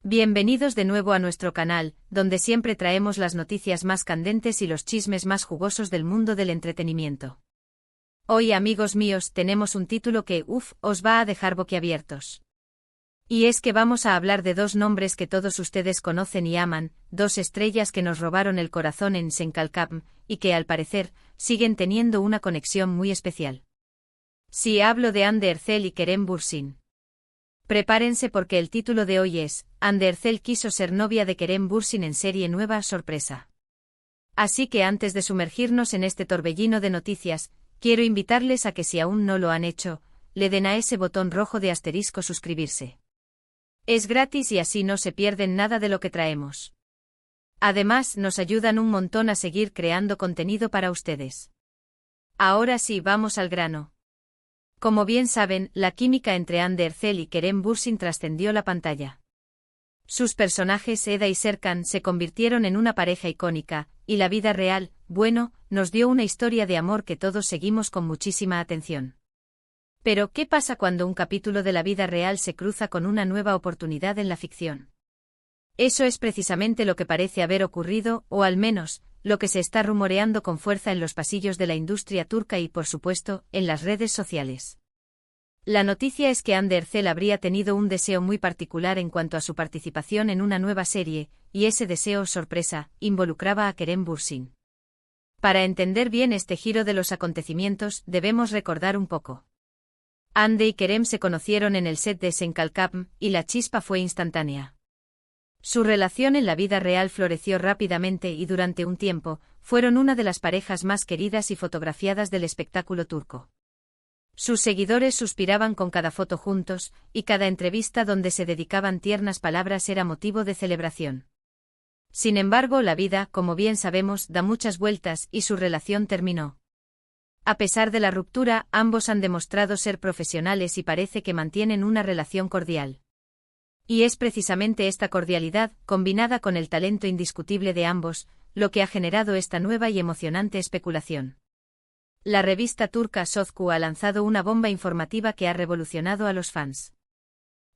Bienvenidos de nuevo a nuestro canal, donde siempre traemos las noticias más candentes y los chismes más jugosos del mundo del entretenimiento. Hoy, amigos míos, tenemos un título que, os va a dejar boquiabiertos. Y es que vamos a hablar de dos nombres que todos ustedes conocen y aman, dos estrellas que nos robaron el corazón en Senkalkam, y que, al parecer, siguen teniendo una conexión muy especial. Sí, hablo de Hande Erçel y Kerem Bürsin. Prepárense porque el título de hoy es, Hande Erçel quiso ser novia de Kerem Bürsin en serie nueva sorpresa. Así que antes de sumergirnos en este torbellino de noticias, quiero invitarles a que si aún no lo han hecho, le den a ese botón rojo de asterisco suscribirse. Es gratis y así no se pierden nada de lo que traemos. Además, nos ayudan un montón a seguir creando contenido para ustedes. Ahora sí, vamos al grano. Como bien saben, la química entre Hande Erçel y Kerem Bürsin trascendió la pantalla. Sus personajes Eda y Serkan se convirtieron en una pareja icónica, y la vida real, nos dio una historia de amor que todos seguimos con muchísima atención. Pero, ¿qué pasa cuando un capítulo de la vida real se cruza con una nueva oportunidad en la ficción? Eso es precisamente lo que parece haber ocurrido, o al menos, lo que se está rumoreando con fuerza en los pasillos de la industria turca y, por supuesto, en las redes sociales. La noticia es que Hande Erçel habría tenido un deseo muy particular en cuanto a su participación en una nueva serie, y ese deseo, sorpresa, involucraba a Kerem Bürsin. Para entender bien este giro de los acontecimientos, debemos recordar un poco. Hande y Kerem se conocieron en el set de Senkalkam, y la chispa fue instantánea. Su relación en la vida real floreció rápidamente y durante un tiempo, fueron una de las parejas más queridas y fotografiadas del espectáculo turco. Sus seguidores suspiraban con cada foto juntos, y cada entrevista donde se dedicaban tiernas palabras era motivo de celebración. Sin embargo, la vida, como bien sabemos, da muchas vueltas y su relación terminó. A pesar de la ruptura, ambos han demostrado ser profesionales y parece que mantienen una relación cordial. Y es precisamente esta cordialidad, combinada con el talento indiscutible de ambos, lo que ha generado esta nueva y emocionante especulación. La revista turca Sözcü ha lanzado una bomba informativa que ha revolucionado a los fans.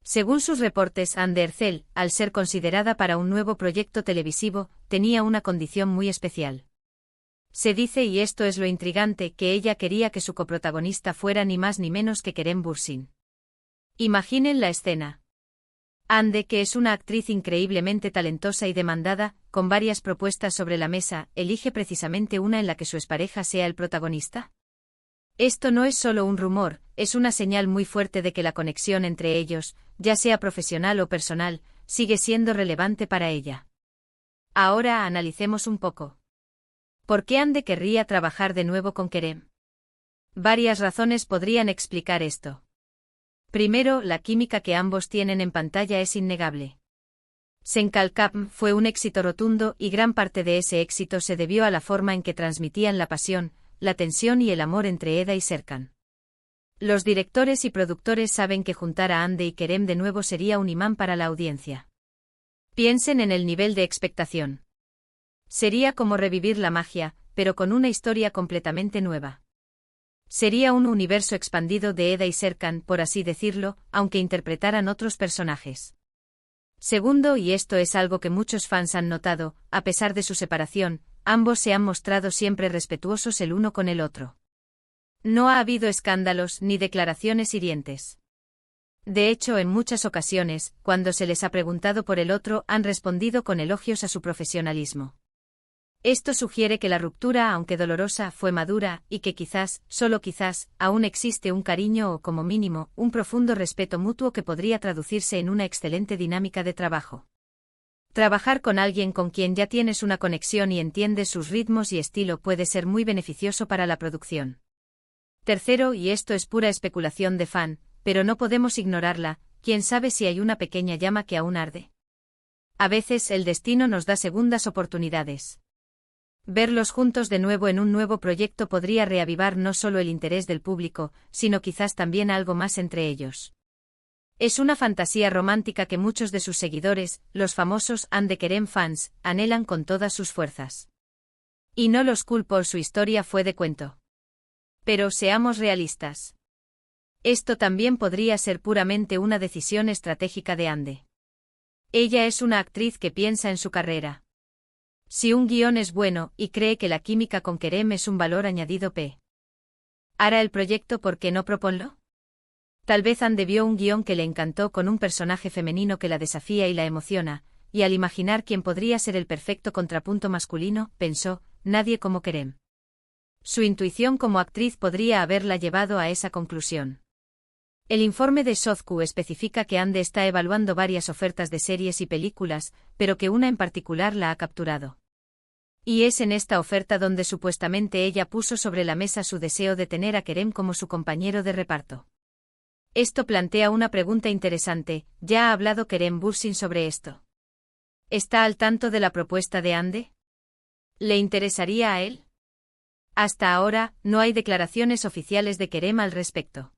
Según sus reportes, Hande Erçel, al ser considerada para un nuevo proyecto televisivo, tenía una condición muy especial. Se dice, y esto es lo intrigante, que ella quería que su coprotagonista fuera ni más ni menos que Kerem Bürsin. Imaginen la escena. Hande, que es una actriz increíblemente talentosa y demandada, con varias propuestas sobre la mesa, elige precisamente una en la que su expareja sea el protagonista. Esto no es solo un rumor, es una señal muy fuerte de que la conexión entre ellos, ya sea profesional o personal, sigue siendo relevante para ella. Ahora analicemos un poco. ¿Por qué Hande querría trabajar de nuevo con Kerem? Varias razones podrían explicar esto. Primero, la química que ambos tienen en pantalla es innegable. Senkalkam fue un éxito rotundo y gran parte de ese éxito se debió a la forma en que transmitían la pasión, la tensión y el amor entre Eda y Serkan. Los directores y productores saben que juntar a Hande y Kerem de nuevo sería un imán para la audiencia. Piensen en el nivel de expectación. Sería como revivir la magia, pero con una historia completamente nueva. Sería un universo expandido de Eda y Serkan, por así decirlo, aunque interpretaran otros personajes. Segundo, y esto es algo que muchos fans han notado, a pesar de su separación, ambos se han mostrado siempre respetuosos el uno con el otro. No ha habido escándalos ni declaraciones hirientes. De hecho, en muchas ocasiones, cuando se les ha preguntado por el otro, han respondido con elogios a su profesionalismo. Esto sugiere que la ruptura, aunque dolorosa, fue madura, y que quizás, solo quizás, aún existe un cariño o, como mínimo, un profundo respeto mutuo que podría traducirse en una excelente dinámica de trabajo. Trabajar con alguien con quien ya tienes una conexión y entiendes sus ritmos y estilo puede ser muy beneficioso para la producción. Tercero, y esto es pura especulación de fan, pero no podemos ignorarla, quién sabe si hay una pequeña llama que aún arde. A veces el destino nos da segundas oportunidades. Verlos juntos de nuevo en un nuevo proyecto podría reavivar no solo el interés del público, sino quizás también algo más entre ellos. Es una fantasía romántica que muchos de sus seguidores, los famosos Hande Kerem fans, anhelan con todas sus fuerzas. Y no los culpo, su historia fue de cuento. Pero seamos realistas. Esto también podría ser puramente una decisión estratégica de Hande. Ella es una actriz que piensa en su carrera. Si un guión es bueno y cree que la química con Kerem es un valor añadido hará el proyecto, ¿por qué no proponlo? Tal vez Ande vio un guión que le encantó con un personaje femenino que la desafía y la emociona, y al imaginar quién podría ser el perfecto contrapunto masculino, pensó, nadie como Kerem. Su intuición como actriz podría haberla llevado a esa conclusión. El informe de Sozcu especifica que Ande está evaluando varias ofertas de series y películas, pero que una en particular la ha capturado. Y es en esta oferta donde supuestamente ella puso sobre la mesa su deseo de tener a Kerem como su compañero de reparto. Esto plantea una pregunta interesante, ¿ya ha hablado Kerem Bürsin sobre esto? ¿Está al tanto de la propuesta de Ande? ¿Le interesaría a él? Hasta ahora, no hay declaraciones oficiales de Kerem al respecto.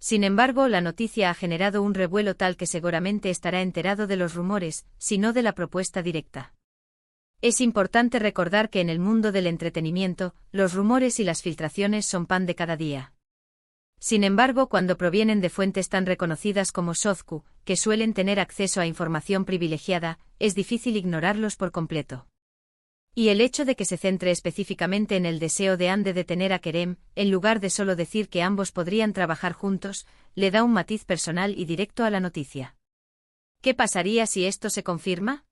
Sin embargo, la noticia ha generado un revuelo tal que seguramente estará enterado de los rumores, si no de la propuesta directa. Es importante recordar que en el mundo del entretenimiento, los rumores y las filtraciones son pan de cada día. Sin embargo, cuando provienen de fuentes tan reconocidas como Sozcu, que suelen tener acceso a información privilegiada, es difícil ignorarlos por completo. Y el hecho de que se centre específicamente en el deseo de Ande de tener a Kerem, en lugar de solo decir que ambos podrían trabajar juntos, le da un matiz personal y directo a la noticia. ¿Qué pasaría si esto se confirma?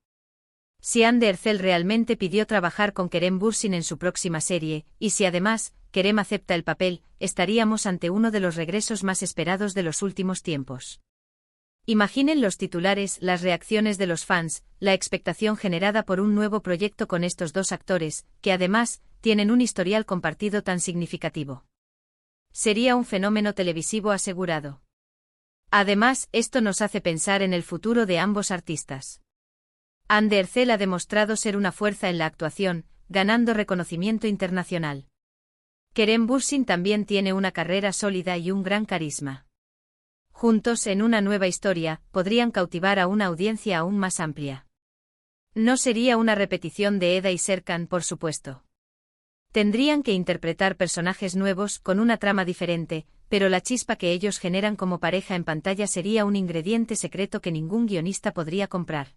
Si Ande Erçel realmente pidió trabajar con Kerem Bürsin en su próxima serie, y si además, Kerem acepta el papel, estaríamos ante uno de los regresos más esperados de los últimos tiempos. Imaginen los titulares, las reacciones de los fans, la expectación generada por un nuevo proyecto con estos dos actores, que además, tienen un historial compartido tan significativo. Sería un fenómeno televisivo asegurado. Además, esto nos hace pensar en el futuro de ambos artistas. Ande Erçel ha demostrado ser una fuerza en la actuación, ganando reconocimiento internacional. Kerem Bürsin también tiene una carrera sólida y un gran carisma. Juntos en una nueva historia, podrían cautivar a una audiencia aún más amplia. No sería una repetición de Eda y Serkan, por supuesto. Tendrían que interpretar personajes nuevos con una trama diferente, pero la chispa que ellos generan como pareja en pantalla sería un ingrediente secreto que ningún guionista podría comprar.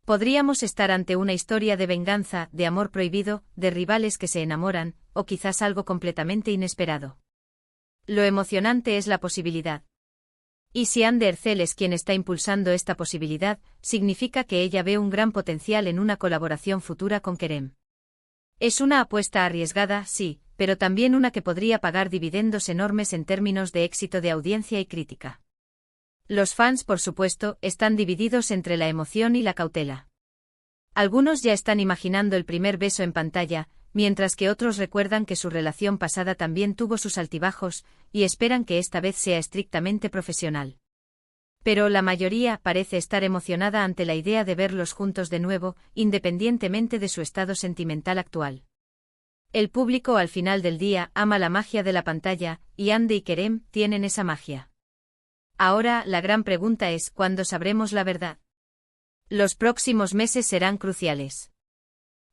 Podríamos estar ante una historia de venganza, de amor prohibido, de rivales que se enamoran, o quizás algo completamente inesperado. Lo emocionante es la posibilidad. Y si Ande Erçel es quien está impulsando esta posibilidad, significa que ella ve un gran potencial en una colaboración futura con Kerem. Es una apuesta arriesgada, sí, pero también una que podría pagar dividendos enormes en términos de éxito de audiencia y crítica. Los fans, por supuesto, están divididos entre la emoción y la cautela. Algunos ya están imaginando el primer beso en pantalla, mientras que otros recuerdan que su relación pasada también tuvo sus altibajos, y esperan que esta vez sea estrictamente profesional. Pero la mayoría parece estar emocionada ante la idea de verlos juntos de nuevo, independientemente de su estado sentimental actual. El público al final del día ama la magia de la pantalla, y Ande y Kerem tienen esa magia. Ahora, la gran pregunta es, ¿cuándo sabremos la verdad? Los próximos meses serán cruciales.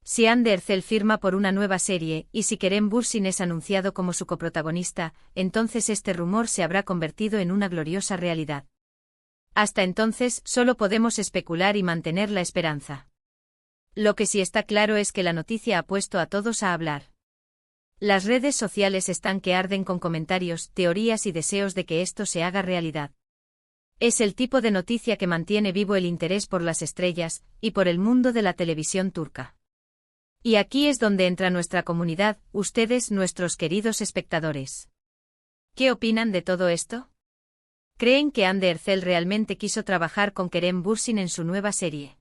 Si Ande Erçel firma por una nueva serie, y si Kerem Bürsin es anunciado como su coprotagonista, entonces este rumor se habrá convertido en una gloriosa realidad. Hasta entonces, solo podemos especular y mantener la esperanza. Lo que sí está claro es que la noticia ha puesto a todos a hablar. Las redes sociales están que arden con comentarios, teorías y deseos de que esto se haga realidad. Es el tipo de noticia que mantiene vivo el interés por las estrellas, y por el mundo de la televisión turca. Y aquí es donde entra nuestra comunidad, ustedes, nuestros queridos espectadores. ¿Qué opinan de todo esto? ¿Creen que Ande Erçel realmente quiso trabajar con Kerem Bürsin en su nueva serie?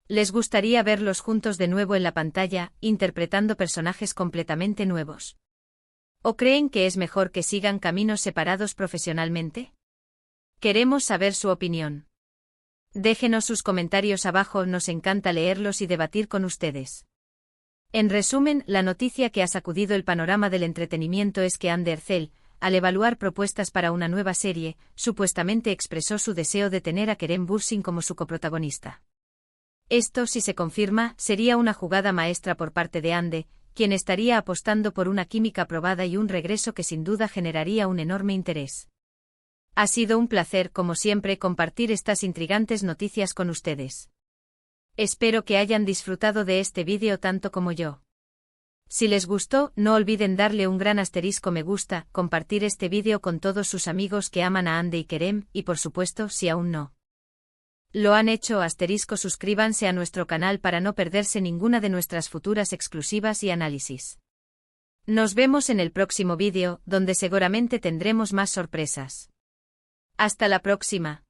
¿Les gustaría verlos juntos de nuevo en la pantalla, interpretando personajes completamente nuevos? ¿O creen que es mejor que sigan caminos separados profesionalmente? Queremos saber su opinión. Déjenos sus comentarios abajo, nos encanta leerlos y debatir con ustedes. En resumen, la noticia que ha sacudido el panorama del entretenimiento es que Ande Erçel, al evaluar propuestas para una nueva serie, supuestamente expresó su deseo de tener a Kerem Bürsin como su coprotagonista. Esto, si se confirma, sería una jugada maestra por parte de Ande, quien estaría apostando por una química probada y un regreso que sin duda generaría un enorme interés. Ha sido un placer, como siempre, compartir estas intrigantes noticias con ustedes. Espero que hayan disfrutado de este vídeo tanto como yo. Si les gustó, no olviden darle un gran asterisco me gusta, compartir este vídeo con todos sus amigos que aman a Ande y Kerem, y por supuesto, si aún no lo han hecho, suscríbanse a nuestro canal para no perderse ninguna de nuestras futuras exclusivas y análisis. Nos vemos en el próximo vídeo, donde seguramente tendremos más sorpresas. Hasta la próxima.